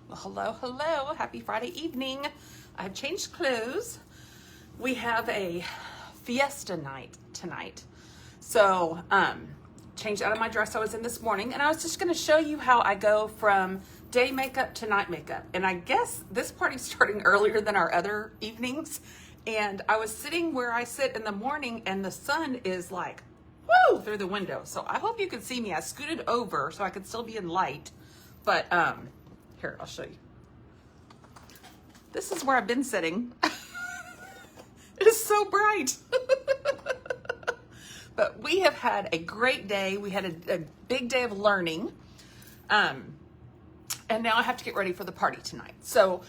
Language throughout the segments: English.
Well, hello, hello. Happy Friday evening. I've changed clothes. We have a fiesta night tonight. So, changed out of my dress I was in this morning, and I was just going to show you how I go from day makeup to night makeup. And I guess this party's starting earlier than our other evenings. And I was sitting where I sit in the morning, and the sun is like, woo, through the window. So I hope you can see me. I scooted over so I could still be in light. But, here, I'll show you. This is where I've been sitting. It is so bright. But we have had a great day. We had a big day of learning. And now I have to get ready for the party tonight. So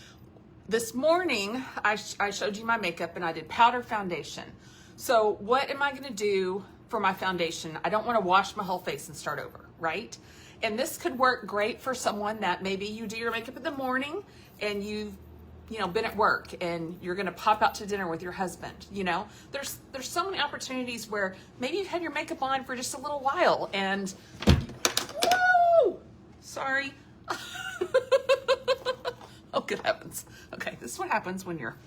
this morning, I showed you my makeup and I did powder foundation. So what am I going to do for my foundation? I don't want to wash my whole face and start over, right? And this could work great for someone that maybe you do your makeup in the morning and you've been at work and you're going to pop out to dinner with your husband. There's so many opportunities where maybe you've had your makeup on for just a little while and woo, sorry. Oh, good heavens. Okay, this is what happens when you're,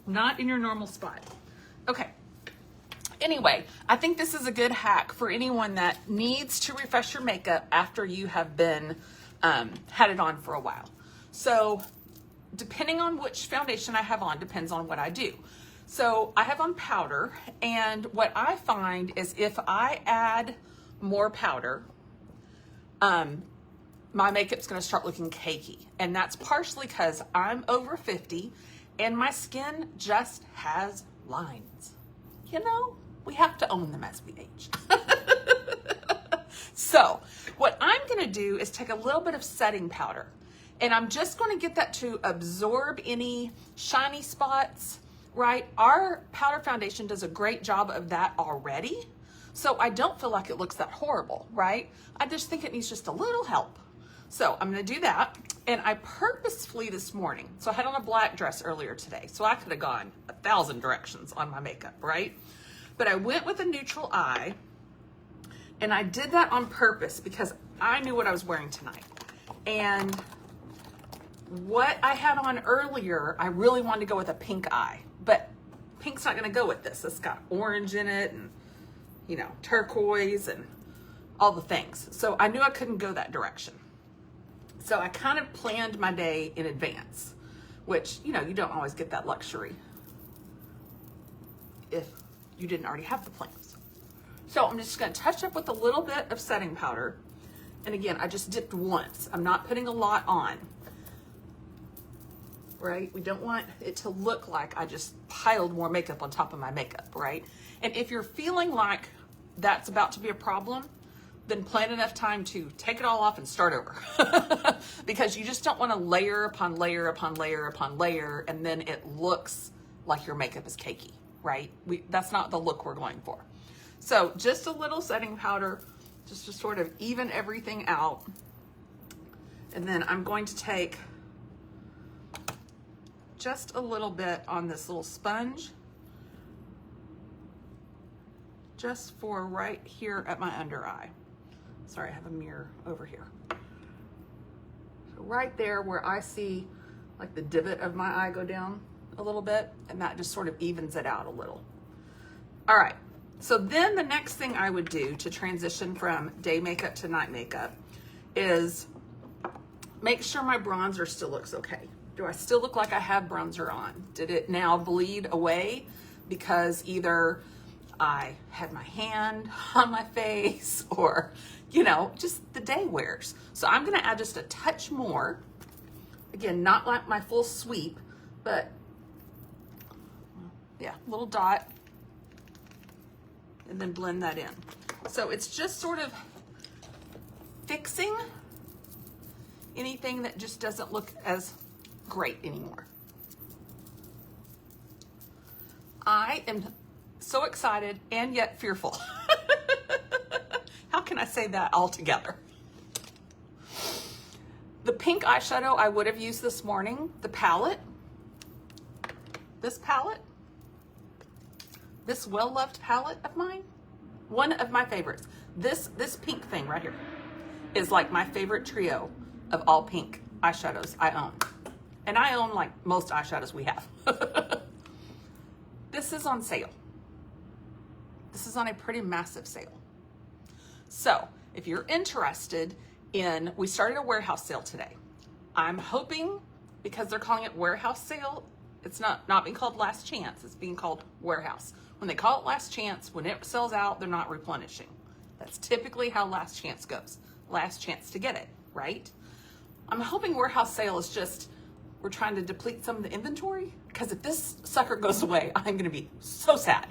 not in your normal spot. Okay. Anyway, I think this is a good hack for anyone that needs to refresh your makeup after you have been had it on for a while. So depending on which foundation I have on depends on what I do. So I have on powder, and what I find is if I add more powder, my makeup's going to start looking cakey. And that's partially because I'm over 50 and my skin just has lines. We have to own them as we age. So what I'm going to do is take a little bit of setting powder, and I'm just going to get that to absorb any shiny spots, right? Our powder foundation does a great job of that already. So I don't feel like it looks that horrible, right? I just think it needs just a little help. So I'm going to do that. And I purposefully this morning, so I had on a black dress earlier today, so I could have gone 1,000 directions on my makeup, right? But I went with a neutral eye, and I did that on purpose because I knew what I was wearing tonight. And what I had on earlier, I really wanted to go with a pink eye, but pink's not going to go with this. It's got orange in it and, turquoise and all the things. So I knew I couldn't go that direction. So I kind of planned my day in advance, which, you don't always get that luxury if you didn't already have the plans. So I'm just going to touch up with a little bit of setting powder. And again, I just dipped once. I'm not putting a lot on, right? We don't want it to look like I just piled more makeup on top of my makeup, right? And if you're feeling like that's about to be a problem, then plan enough time to take it all off and start over. Because you just don't want to layer upon layer upon layer upon layer, and then it looks like your makeup is cakey, right? That's not the look we're going for. So just a little setting powder, just to sort of even everything out. And then I'm going to take just a little bit on this little sponge, just for right here at my under eye. Sorry, I have a mirror over here. So right there where I see like the divot of my eye go down a little bit, and that just sort of evens it out a little. All right, so then the next thing I would do to transition from day makeup to night makeup is make sure my bronzer still looks okay. Do I still look like I have bronzer on? Did it now bleed away because either I had my hand on my face or, just the day wears. So I'm going to add just a touch more. Again, not like my full sweep, but yeah, little dot, and then blend that in. So it's just sort of fixing anything that just doesn't look as great anymore. I am so excited and yet fearful. How can I say that all together? The pink eyeshadow I would have used this morning, the palette, this well-loved palette of mine, one of my favorites. This pink thing right here is like my favorite trio of all pink eyeshadows I own. And I own like most eyeshadows we have. This is on sale. This is on a pretty massive sale. So if you're interested in, we started a warehouse sale today. I'm hoping, because they're calling it warehouse sale, it's not being called last chance, it's being called warehouse. When they call it last chance, when it sells out, they're not replenishing. That's typically how last chance goes. Last chance to get it, right? I'm hoping warehouse sale is just, we're trying to deplete some of the inventory, because if this sucker goes away, I'm gonna be so sad.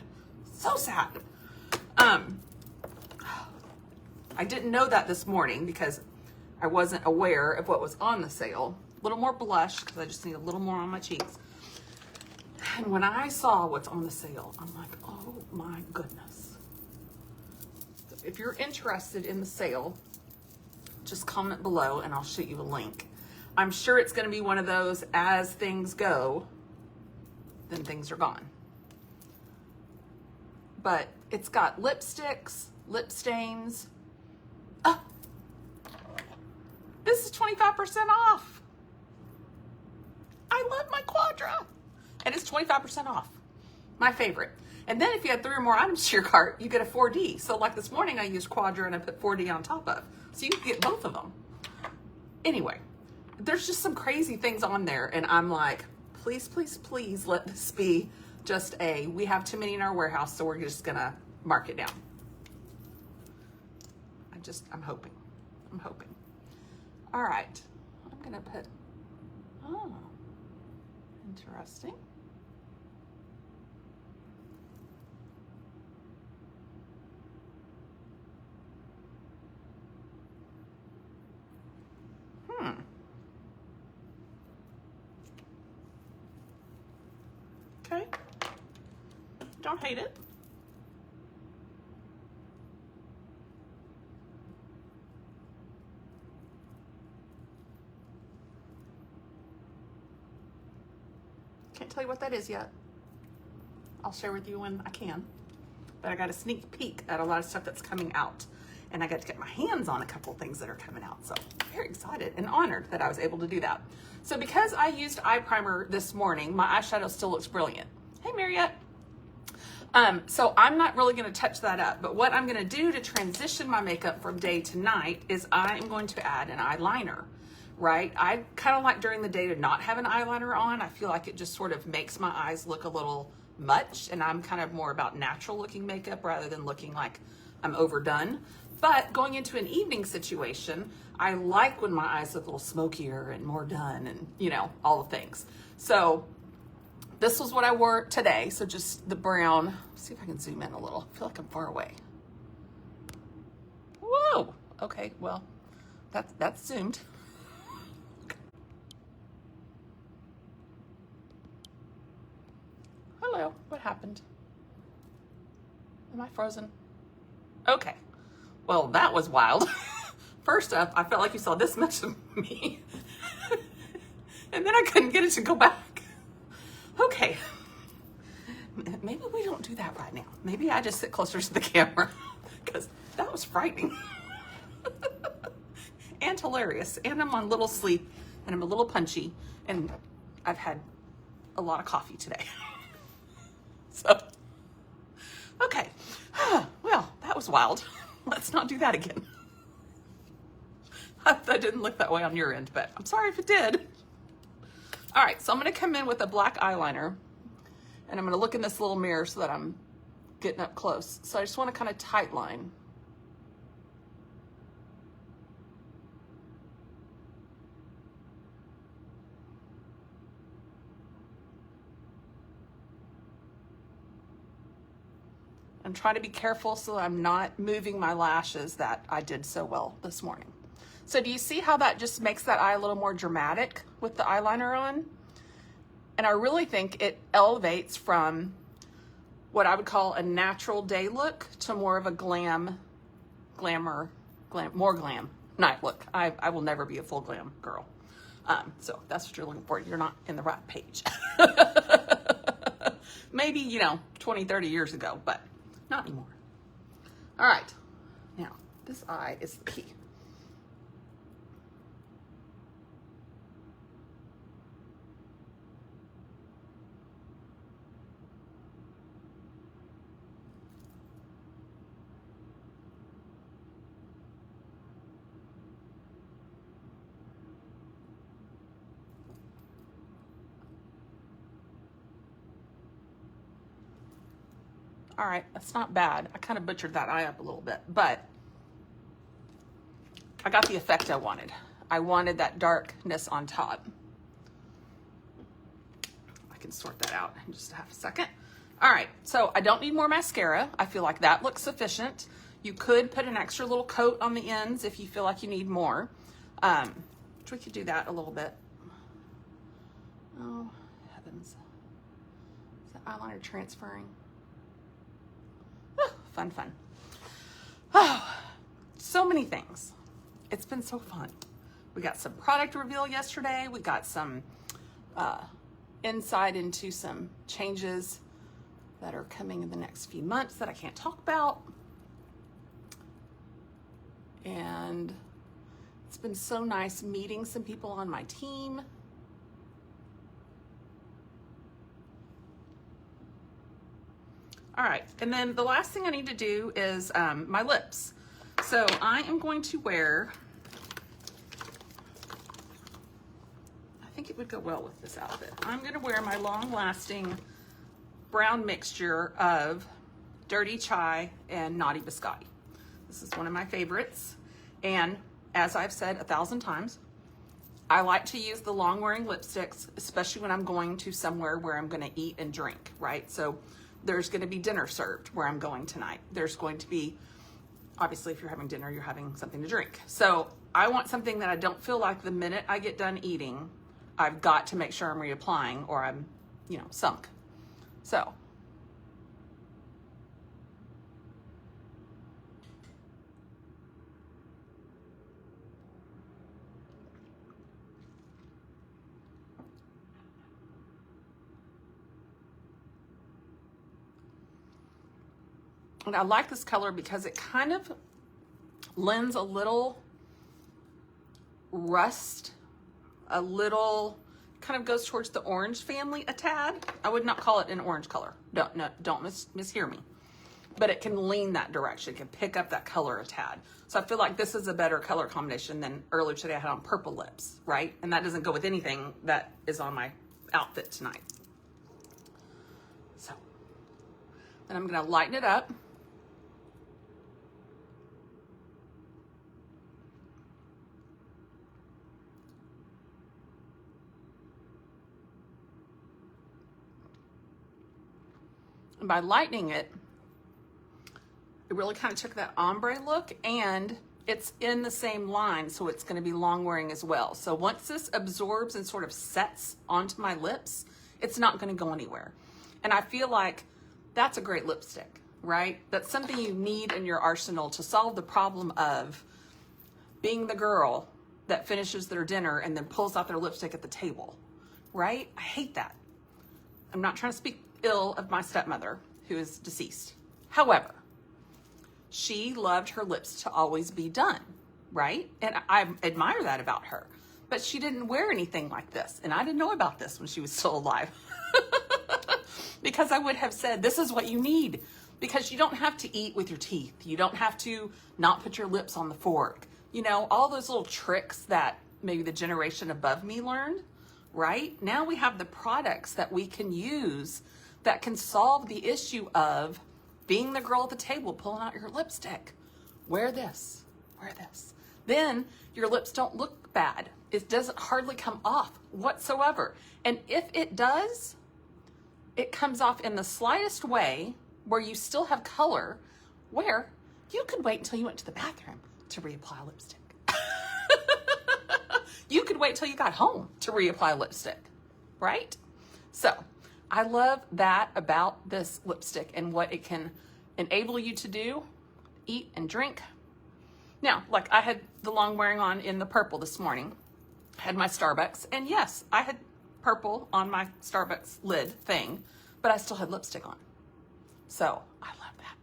So sad. I didn't know that this morning because I wasn't aware of what was on the sale. A little more blush, because I just need a little more on my cheeks. And when I saw what's on the sale, I'm like, oh my goodness. So if you're interested in the sale, just comment below and I'll shoot you a link. I'm sure it's going to be one of those, as things go, then things are gone. But it's got lipsticks, lip stains. This is 25% off. I love my Quadra. And it's 25% off. My favorite. And then if you add 3 or more items to your cart, you get a 4D. So like this morning, I used Quadra and I put 4D on top of. So you can get both of them. Anyway, there's just some crazy things on there. And I'm like, please, please, please let this be just we have too many in our warehouse, so we're just going to mark it down. I'm hoping. I'm hoping. All right. I'm going to put, interesting. Okay. Don't hate it. Can't tell you what that is yet. I'll share with you when I can. But I got a sneak peek at a lot of stuff that's coming out. And I got to get my hands on a couple of things that are coming out. So very excited and honored that I was able to do that. So because I used eye primer this morning, my eyeshadow still looks brilliant. Hey, Mariette. So I'm not really going to touch that up. But what I'm going to do to transition my makeup from day to night is I am going to add an eyeliner. Right? I kind of like during the day to not have an eyeliner on. I feel like it just sort of makes my eyes look a little much, and I'm kind of more about natural looking makeup rather than looking like I'm overdone. But going into an evening situation, I like when my eyes look a little smokier and more done and, you know, all the things. So this was what I wore today. So just the brown. Let's see if I can zoom in a little. I feel like I'm far away. Whoa. Okay, well, that's zoomed. Hello, what happened? Am I frozen? Okay, well, that was wild. First up, I felt like you saw this much of me. And then I couldn't get it to go back. Okay, maybe we don't do that right now. Maybe I just sit closer to the camera, because that was frightening. And hilarious, and I'm on little sleep, and I'm a little punchy, and I've had a lot of coffee today. So, okay, well, that was wild. Let's not do that again. That didn't look that way on your end, but I'm sorry if it did. All right, so I'm gonna come in with a black eyeliner, and I'm gonna look in this little mirror so that I'm getting up close. So I just wanna kind of tight line. I'm trying to be careful so I'm not moving my lashes that I did so well this morning. So do you see how that just makes that eye a little more dramatic with the eyeliner on? And I really think it elevates from what I would call a natural day look to more of a more glam night look. I will never be a full glam girl. So that's what you're looking for. You're not in the right page. Maybe, 20, 30 years ago, but not anymore. All right, now this eye is the key. All right, that's not bad. I kind of butchered that eye up a little bit, but I got the effect I wanted. I wanted that darkness on top. I can sort that out in just a half a second. All right, so I don't need more mascara. I feel like that looks sufficient. You could put an extra little coat on the ends if you feel like you need more. Which we could do that a little bit. Oh, heavens. Is the eyeliner transferring? Oh, fun, fun. Oh, so many things. It's been so fun. We got some product reveal yesterday. We got some insight into some changes that are coming in the next few months that I can't talk about. And it's been so nice meeting some people on my team. All right, and then the last thing I need to do is my lips. So I am going to wear, I think it would go well with this outfit. I'm gonna wear my long-lasting brown mixture of Dirty Chai and Naughty Biscotti. This is one of my favorites. And as I've said 1,000 times, I like to use the long-wearing lipsticks, especially when I'm going to somewhere where I'm gonna eat and drink, right? So there's gonna be dinner served where I'm going tonight. There's going to be, obviously if you're having dinner, you're having something to drink. So I want something that I don't feel like the minute I get done eating, I've got to make sure I'm reapplying or I'm, you know, sunk. So. And I like this color because it kind of lends a little rust, a little, kind of goes towards the orange family a tad. I would not call it an orange color. Don't mishear me. But it can lean that direction. It can pick up that color a tad. So I feel like this is a better color combination than earlier today I had on purple lips, right? And that doesn't go with anything that is on my outfit tonight. So, then I'm gonna lighten it up. And by lightening it, it really kind of took that ombre look, and it's in the same line, so it's going to be long wearing as well. So once this absorbs and sort of sets onto my lips, it's not going to go anywhere. And I feel like that's a great lipstick, right? That's something you need in your arsenal to solve the problem of being the girl that finishes their dinner and then pulls out their lipstick at the table, right? I hate that. I'm not trying to speak ill of my stepmother, who is deceased. However, she loved her lips to always be done, right? And I admire that about her. But she didn't wear anything like this. And I didn't know about this when she was still alive. Because I would have said, this is what you need. Because you don't have to eat with your teeth. You don't have to not put your lips on the fork. You know, all those little tricks that maybe the generation above me learned, right? Now we have the products that we can use that can solve the issue of being the girl at the table, pulling out your lipstick. Wear this, wear this. Then your lips don't look bad. It doesn't hardly come off whatsoever. And if it does, it comes off in the slightest way where you still have color, where you could wait until you went to the bathroom to reapply lipstick. You could wait till you got home to reapply lipstick, right? So I love that about this lipstick and what it can enable you to do, eat and drink. Now, like I had the long wearing on in the purple this morning, had my Starbucks, and yes, I had purple on my Starbucks lid thing, but I still had lipstick on. So I love that.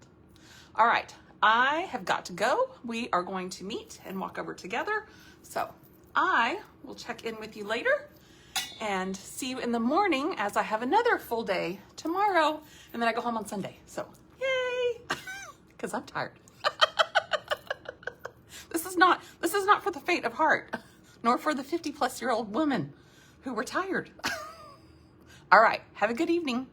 All right, I have got to go. We are going to meet and walk over together. So I will check in with you later and see you in the morning as I have another full day tomorrow, and then I go home on Sunday. So yay, because I'm tired. This is not for the faint of heart, nor for the 50-plus-year-old women who were tired. All right, have a good evening.